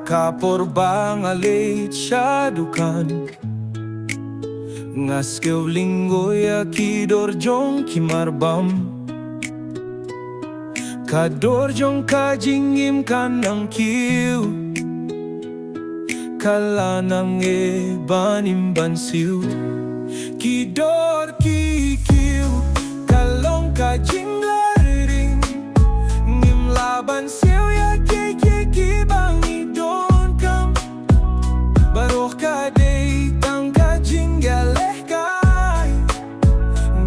kapor bang alit syadukan Ngaskiw linggoy akidor jong kimarbam Kador jong kajingim kanang kiw Kalanang banim bansiw Kidor kikiw Kalong kajing laring Ngim laban siw ya kiki bang idon kam Baruch kadei tang kajing galeh kai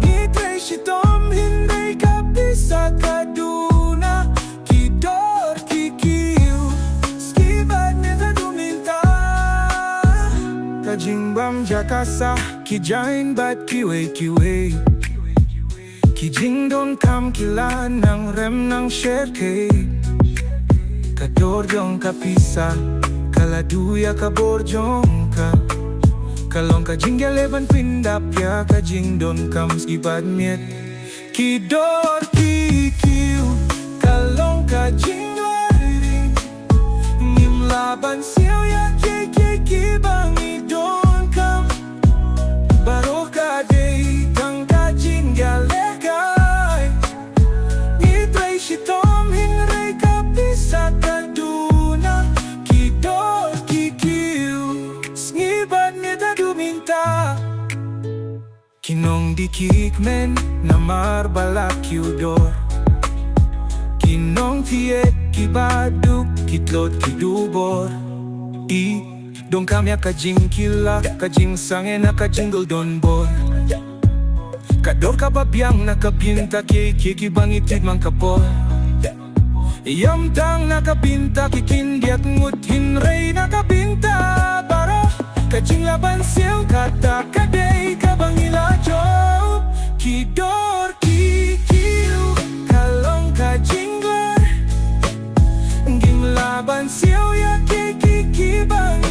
Ngitre shitom hinday kapisa kaduna Kidor kikiw Skibad neta duminta Kajing bam jakasa Kijain bat kiwe Kijing don kam kila ng rem ng sherke Kadorjong kapisa Kaladuya kaborjong ka Kalong kajing galeban pindapya Kajing don kam skibad miet Kidor kikiw Kalong kajing laring Ngim laban siyaw ya kiki bang idon kam Baruch kadei tang kajing galeh kai Ngitrei shitom hinrei kapisa kaduna Kidor kikiw Sngiban ngita duminta Kinong dikikmen namar balak kiudor Kinong tiet kibaduk kitlot kidubor Dong kami kajing kila Kajing sange na kajingle don boy Kador kababyang nakapinta Kiki bangitid mang kapor Yamtang nakapinta Kikindiat ngut hinrei nakapinta Baro kajing laban siyaw Kata kadei kabangila job Kidor kikiw Kalong kajingler Ngim laban siyaw ya kiki bang